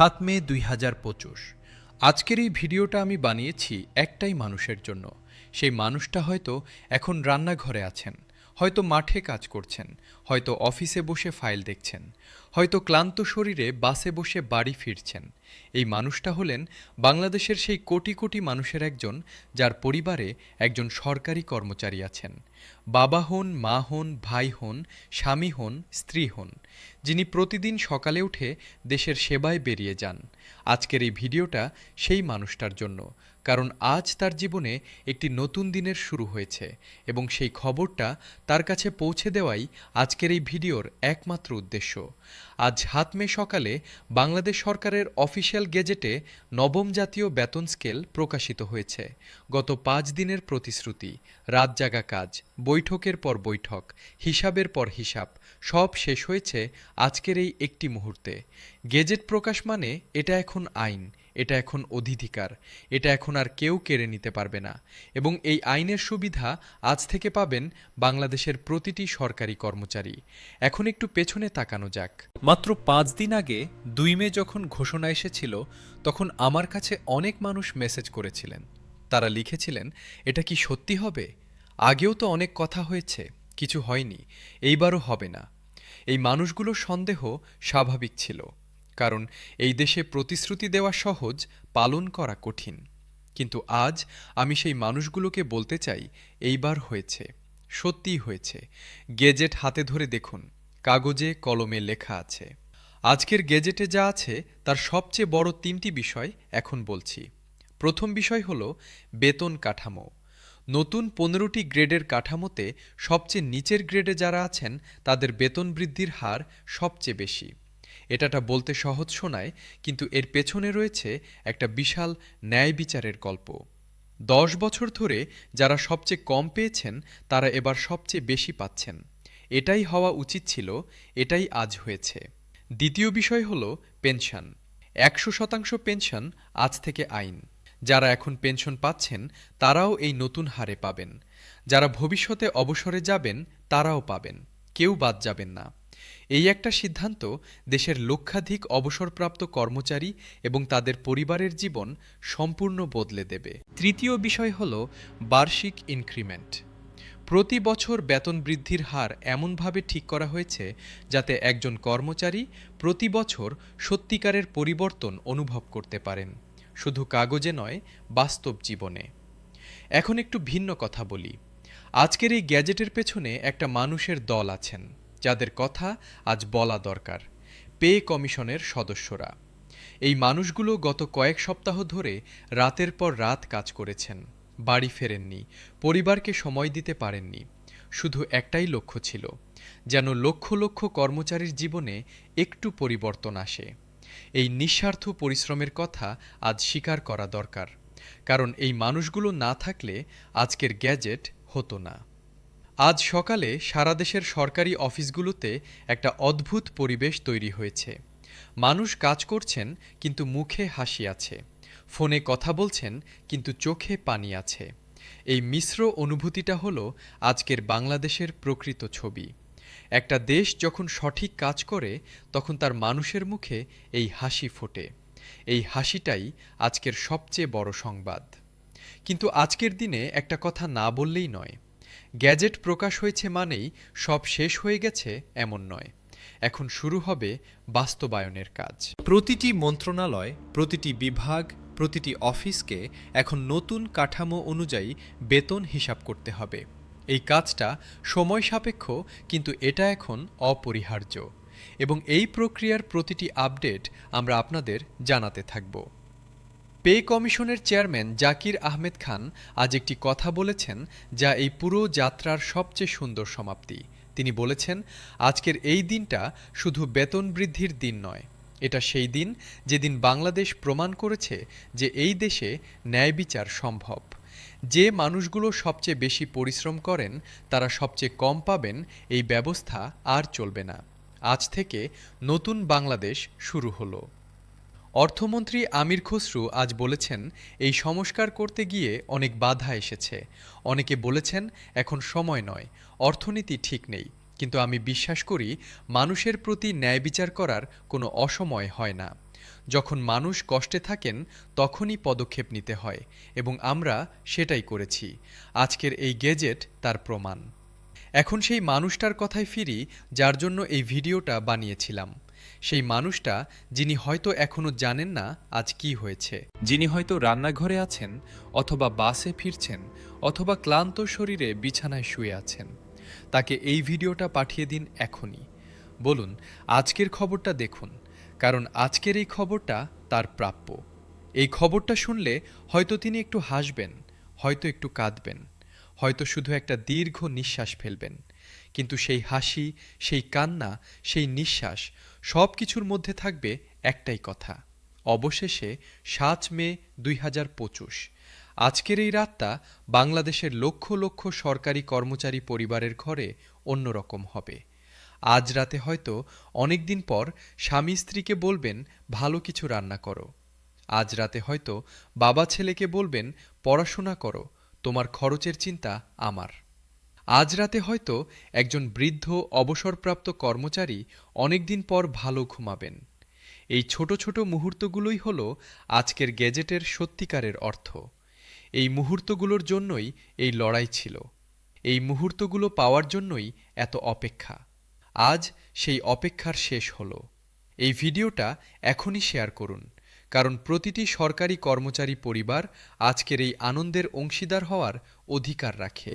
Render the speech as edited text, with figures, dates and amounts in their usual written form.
৭ মে ২০২৫। আজকের এই ভিডিওটা আমি বানিয়েছি একটাই মানুষের জন্য। সেই মানুষটা হয়তো এখন রান্নাঘরে আছেন, হয়তো মাঠে কাজ করছেন, হয়তো অফিসে বসে ফাইল দেখছেন, হয়তো ক্লান্ত শরীরে বাসে বসে বাড়ি ফিরছেন। এই মানুষটা হলেন বাংলাদেশের সেই কোটি কোটি মানুষের একজন, যার পরিবারে একজন সরকারি কর্মচারী আছেন। বাবা হন, মা হন, ভাই হন, স্বামী হন, স্ত্রী হন, যিনি প্রতিদিন সকালে উঠে দেশের সেবায় বেরিয়ে যান। আজকের এই ভিডিওটা সেই মানুষটার জন্য, কারণ আজ তার জীবনে একটি নতুন দিনের শুরু হয়েছে এবং সেই খবরটা তার কাছে পৌঁছে দেওয়াই আজকের এই ভিডিওর একমাত্র উদ্দেশ্য। আজ ৭ মে সকালে বাংলাদেশ সরকারের অফিসিয়াল গেজেটে নবম জাতীয় বেতন স্কেল প্রকাশিত হয়েছে। গত ৫ দিনের প্রতিশ্রুতি, রাত জাগা কাজ, বৈঠকের পর বৈঠক, হিসাবের পর হিসাব, সব শেষ হয়েছে আজকের এই একটি মুহূর্তে। গেজেট প্রকাশ মানে এটা এখন আইন, এটা এখন অধিধিকার, এটা এখন আর কেউ কেড়ে নিতে পারবে না। এবং এই আইনের সুবিধা আজ থেকে পাবেন বাংলাদেশের প্রতিটি সরকারি কর্মচারী। এখন একটু পেছনে তাকানো যাক। মাত্র ৫ দিন আগে ২ মে যখন ঘোষণা এসেছিল, তখন আমার কাছে অনেক মানুষ মেসেজ করেছিলেন। তারা লিখেছিলেন, এটা কি সত্যি হবে? আগেও তো অনেক কথা হয়েছে, কিছু হয়নি, এইবারও হবে না। এই মানুষগুলোর সন্দেহ স্বাভাবিক ছিল, কারণ এই দেশে প্রতিশ্রুতি দেওয়া সহজ, পালন করা কঠিন। কিন্তু আজ আমি সেই মানুষগুলোকে বলতে চাই, এইবার হয়েছে, সত্যিই হয়েছে। গেজেট হাতে ধরে দেখুন, কাগজে কলমে লেখা আছে। আজকের গেজেটে যা আছে তার সবচেয়ে বড় ৩টি বিষয় এখন বলছি। প্রথম বিষয় হলো বেতন কাঠামো। নতুন ১৫টি গ্রেডের কাঠামোতে সবচেয়ে নিচের গ্রেডে যারা আছেন তাদের বেতন বৃদ্ধির হার সবচেয়ে বেশি। এটাটা বলতে সহজ শোনায়, কিন্তু এর পেছনে রয়েছে একটা বিশাল ন্যায় বিচারের গল্প। ১০ বছর ধরে যারা সবচেয়ে কম পেয়েছেন তারা এবার সবচেয়ে বেশি পাচ্ছেন। এটাই হওয়া উচিত ছিল, এটাই আজ হয়েছে। দ্বিতীয় বিষয় হলো পেনশন। ১০০% পেনশন আজ থেকে আইন। যারা এখন পেনশন পাচ্ছেন তারাও এই নতুন হারে পাবেন। যারা ভবিষ্যতে অবসরে যাবেন তারাও পাবেন, কেউ বাদ যাবেন না। এই একটা সিদ্ধান্ত দেশের লক্ষাধিক অবসরপ্রাপ্ত কর্মচারী এবং তাদের পরিবারের জীবন সম্পূর্ণ বদলে দেবে। তৃতীয় বিষয় হল বার্ষিক ইনক্রিমেন্ট। প্রতি বছর বেতন বৃদ্ধির হার এমনভাবে ঠিক করা হয়েছে যাতে একজন কর্মচারী প্রতি বছর সত্যিকারের পরিবর্তন অনুভব করতে পারেন, শুধু কাগজে নয়, বাস্তব জীবনে। এখন একটু ভিন্ন কথা বলি। আজকের এই গ্যাজেটের পেছনে একটা মানুষের দল আছেন, যাদের কথা আজ বলা দরকার। পে কমিশনের সদস্যরা। এই মানুষগুলো গত কয়েক সপ্তাহ ধরে রাতের পর রাত কাজ করেছেন, বাড়ি ফেরেননি, পরিবারকে সময় দিতে পারেননি। শুধু একটাই লক্ষ্য ছিল, যেন লক্ষ লক্ষ কর্মচারীর জীবনে একটু পরিবর্তন আসে। এই নিঃস্বার্থ পরিশ্রমের কথা আজ স্বীকার করা দরকার, কারণ এই মানুষগুলো না থাকলে আজকের গ্যাজেট হতো না। আজ সকালে সারা দেশের সরকারি অফিসগুলোতে একটা অদ্ভুত পরিবেশ তৈরি হয়েছে। মানুষ কাজ করছেন কিন্তু মুখে হাসি আছে, ফোনে কথা বলছেন কিন্তু চোখে পানি আছে। এই মিশ্র অনুভূতিটা হলো আজকের বাংলাদেশের প্রকৃত ছবি। একটা দেশ যখন সঠিক কাজ করে তখন তার মানুষের মুখে এই হাসি ফোটে। এই হাসিটাই আজকের সবচেয়ে বড় সংবাদ। কিন্তু আজকের দিনে একটা কথা না বললেই নয়। গ্যাজেট প্রকাশ হয়েছে মানেই সব শেষ হয়ে গেছে এমন নয়। এখন শুরু হবে বাস্তবায়নের কাজ। প্রতিটি মন্ত্রণালয়, প্রতিটি বিভাগ, প্রতিটি অফিসকে এখন নতুন কাঠামো অনুযায়ী বেতন হিসাব করতে হবে। এই কাজটা সময় সাপেক্ষ, কিন্তু এটা এখন অপরিহার্য। এবং এই প্রক্রিয়ার প্রতিটি আপডেট আমরা আপনাদের জানাতে থাকব। পে কমিশনের চেয়ারম্যান জাকির আহমেদ খান আজ একটি কথা বলেছেন, যা এই পুরো যাত্রার সবচেয়ে সুন্দর সমাপ্তি। তিনি বলেছেন, আজকের এই দিনটা শুধু বেতন বৃদ্ধির দিন নয়, এটা সেই দিন যেদিন বাংলাদেশ প্রমাণ করেছে যে এই দেশে ন্যায় বিচার সম্ভব। যে মানুষগুলো সবচেয়ে বেশি পরিশ্রম করেন তারা সবচেয়ে কম পাবেন, এই ব্যবস্থা আর চলবে না। আজ থেকে নতুন বাংলাদেশ শুরু হলো। অর্থমন্ত্রী আমির খসরু আজ বলেছেন, এই সংস্কার করতে গিয়ে অনেক বাধা এসেছে। অনেকে বলেছেন এখন সময় নয়, অর্থনীতি ঠিক নেই। কিন্তু আমি বিশ্বাস করি মানুষের প্রতি ন্যায় বিচার করার কোনো অসময় হয় না। যখন মানুষ কষ্টে থাকেন তখনই পদক্ষেপ নিতে হয় এবং আমরা সেটাই করেছি। আজকের এই গেজেট তার প্রমাণ। এখন সেই মানুষটার কথায় ফিরি যার জন্য এই ভিডিওটা বানিয়েছিলাম। সেই মানুষটা যিনি হয়তো এখনো জানেন না আজ কি হয়েছে, যিনি হয়তো রান্নাঘরে আছেন অথবা বাসে ফিরছেন অথবা ক্লান্ত শরীরে বিছানায় শুয়ে আছেন। তাকে এই ভিডিওটা পাঠিয়ে দিন এখনই। বলুন আজকের খবরটা দেখুন, কারণ আজকের এই খবরটা তার প্রাপ্য। এই খবরটা শুনলে হয়তো তিনি একটু হাসবেন, হয়তো একটু কাঁদবেন, হয়তো শুধু একটা দীর্ঘ নিঃশ্বাস ফেলবেন, কিন্তু সেই হাসি, সেই কান্না, সেই নিঃশ্বাস সব কিছুর মধ্যে থাকবে একটাই কথা। অবশেষে ৭ মে ২০২৫ আজকের এই রাতটা বাংলাদেশের লক্ষ লক্ষ সরকারি কর্মচারী পরিবারের ঘরে অন্যরকম হবে। আজ রাতে হয়তো অনেক দিন পর স্বামী স্ত্রীকে বলবেন ভালো কিছু রান্না করো। আজ রাতে হয়তো বাবা ছেলেকে বলবেন পড়াশোনা করো, তোমার খরচের চিন্তা আমার। আজ রাতে হয়তো একজন বৃদ্ধ অবসরপ্রাপ্ত কর্মচারী অনেকদিন পর ভালো ঘুমাবেন। এই ছোট ছোট মুহূর্তগুলোই হলো আজকের গেজেটের সত্যিকারের অর্থ। এই মুহূর্তগুলোর জন্যই এই লড়াই ছিল। এই মুহূর্তগুলো পাওয়ার জন্যই এত অপেক্ষা। আজ সেই অপেক্ষার শেষ হলো। এই ভিডিওটা এখনই শেয়ার করুন, কারণ প্রতিটি সরকারি কর্মচারী পরিবার আজকের এই আনন্দের অংশীদার হওয়ার অধিকার রাখে।